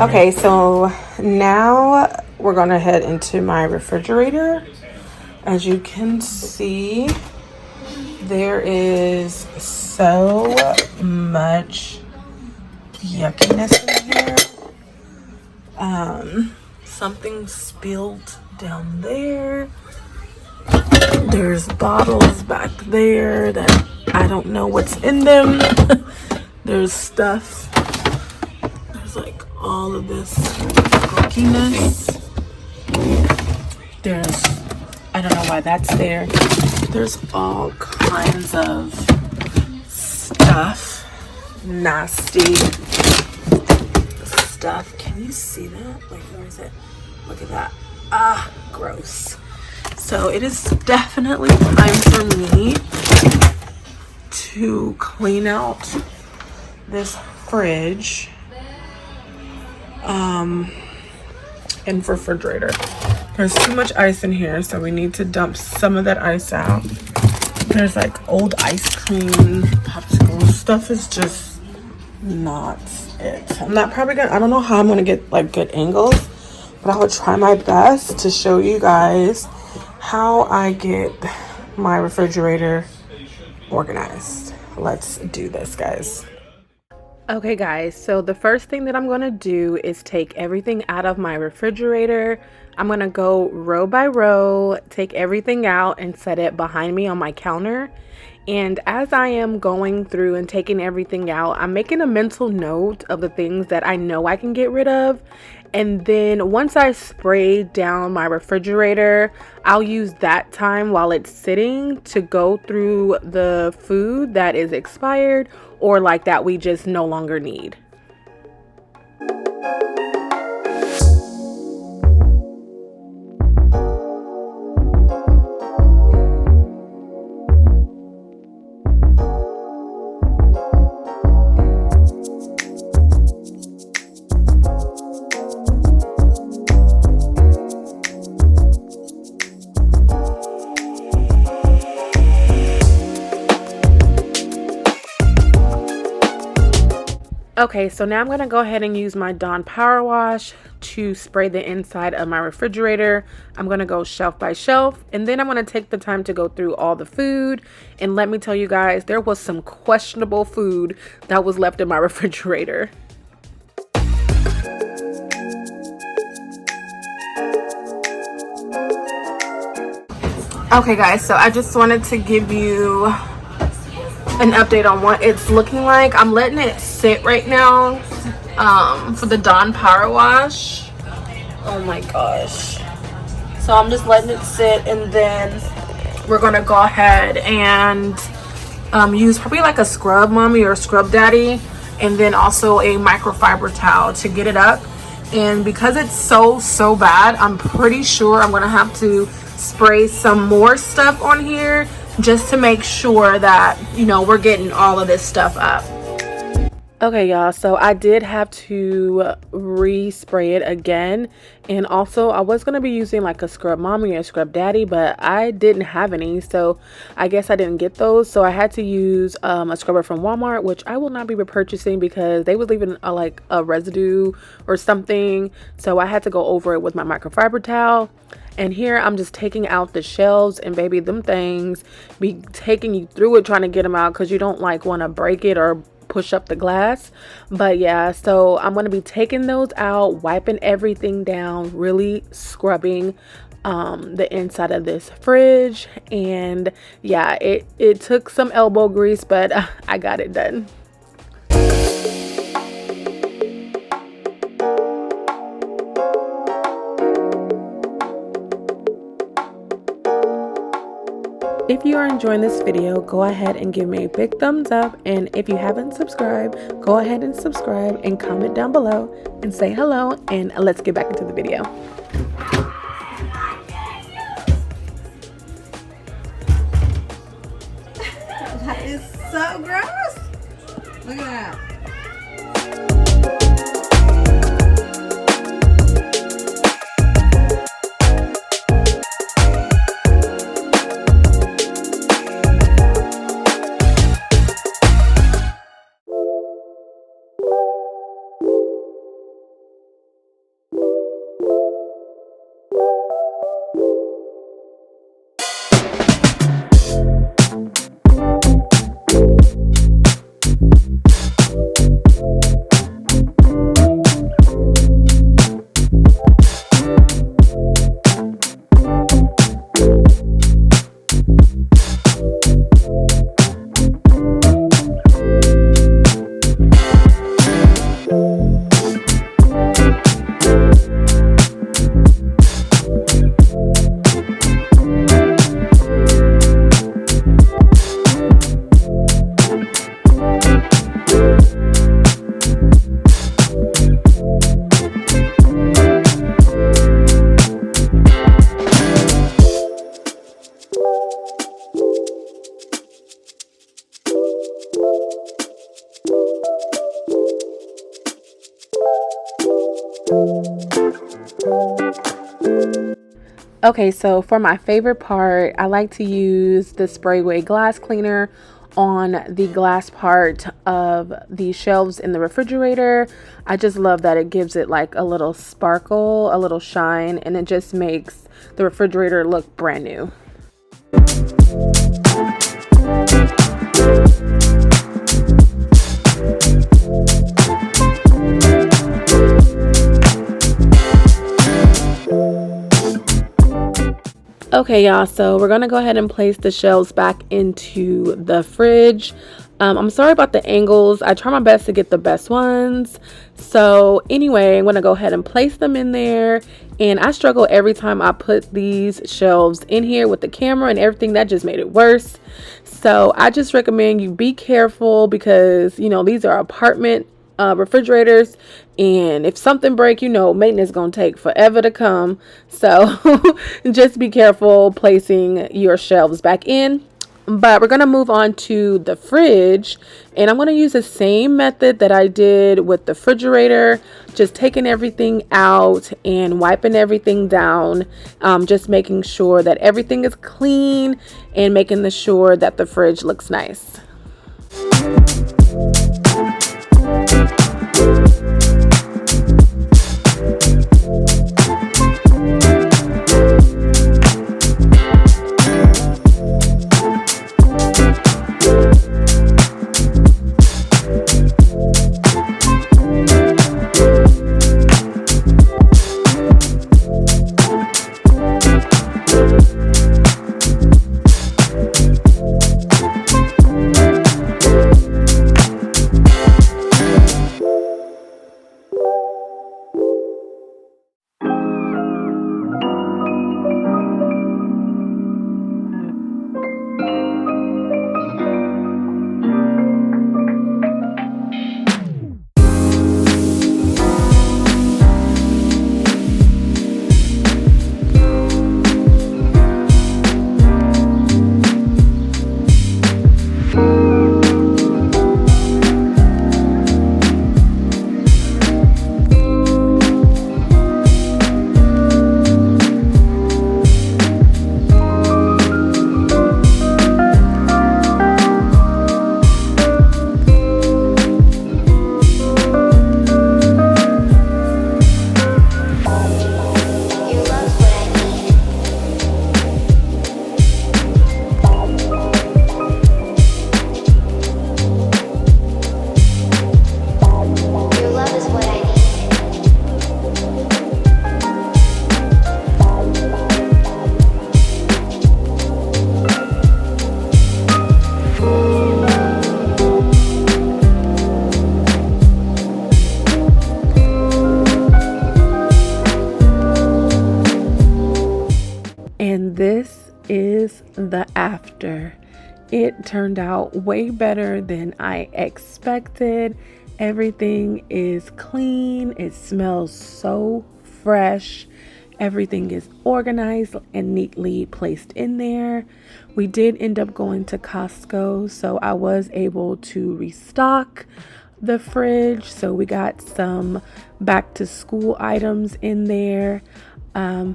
Okay, so now we're gonna head into my refrigerator. As you can see, there is so much yuckiness in here. Something spilled down there. There's bottles back there that I don't know what's in them. There's stuff. There's like all of this yuckiness. I don't know why that's there. There's all kinds of stuff. Nasty stuff. Can you see that? Wait, where is it? Look at that. Ah, gross. So it is definitely time for me to clean out this fridge and refrigerator. There's too much ice in here, so we need to dump some of that ice out. There's like old ice cream, popsicle stuff is just not it. I don't know how I'm gonna get like good angles, but I will try my best to show you guys how I get my refrigerator organized. Let's do this, guys. Okay guys, so the first thing that I'm going to do is take everything out of my refrigerator. I'm going to go row by row, take everything out and set it behind me on my counter. And as I am going through and taking everything out, I'm making a mental note of the things that I know I can get rid of. And then once I spray down my refrigerator, I'll use that time while it's sitting to go through the food that is expired or like that we just no longer need. Okay, so now I'm going to go ahead and use my Dawn Power Wash to spray the inside of my refrigerator. I'm going to go shelf by shelf, and then I'm going to take the time to go through all the food. And let me tell you guys, there was some questionable food that was left in my refrigerator. Okay guys, so I just wanted to give you an update on what it's looking like. I'm letting it sit right now for the Dawn Power Wash. Oh my gosh. So I'm just letting it sit, and then we're gonna go ahead and use probably like a scrub mommy or scrub daddy, and then also a microfiber towel to get it up. And because it's so bad, I'm pretty sure I'm gonna have to spray some more stuff on here just to make sure that, you know, we're getting all of this stuff up. Okay y'all, so I did have to respray it again, and also I was going to be using like a scrub mommy or a scrub daddy, but I didn't have any, so I guess I didn't get those. So I had to use a scrubber from Walmart, which I will not be repurchasing because they was leaving like a residue or something, so I had to go over it with my microfiber towel. And here I'm just taking out the shelves, and baby, them things be taking you through it trying to get them out because you don't like want to break it or push up the glass. But yeah, so I'm going to be taking those out, wiping everything down, really scrubbing the inside of this fridge. And yeah, it took some elbow grease, but I got it done. If you are enjoying this video, go ahead and give me a big thumbs up, and if you haven't subscribed, go ahead and subscribe and comment down below and say hello, and let's get back into the video. That is so gross. Look at that. Okay, so for my favorite part, I like to use the Sprayway glass cleaner on the glass part of the shelves in the refrigerator. I just love that it gives it like a little sparkle, a little shine, and it just makes the refrigerator look brand new. Okay, y'all, so we're gonna go ahead and place the shelves back into the fridge. I'm sorry about the angles. I try my best to get the best ones. So anyway, I'm gonna go ahead and place them in there. And I struggle every time I put these shelves in here with the camera and everything. That just made it worse. So I just recommend you be careful because, you know, these are apartment refrigerators, and if something break, you know, maintenance gonna take forever to come. So just be careful placing your shelves back in. But we're gonna move on to the fridge, and I'm gonna use the same method that I did with the refrigerator, just taking everything out and wiping everything down, just making sure that everything is clean and making sure that the fridge looks nice. And this is the after. It turned out way better than I expected. Everything is clean. It smells so fresh. Everything is organized and neatly placed in there. We did end up going to Costco, so I was able to restock the fridge. So we got some back to school items in there.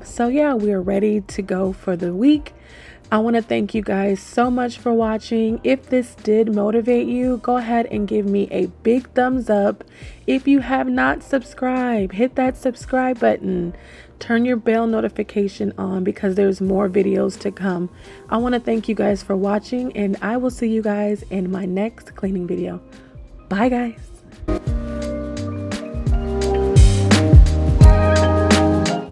So yeah, we are ready to go for the week. I want to thank you guys so much for watching. If this did motivate you, go ahead and give me a big thumbs up. If you have not subscribed, hit that subscribe button. Turn your bell notification on because there's more videos to come. I want to thank you guys for watching, and I will see you guys in my next cleaning video. Bye guys.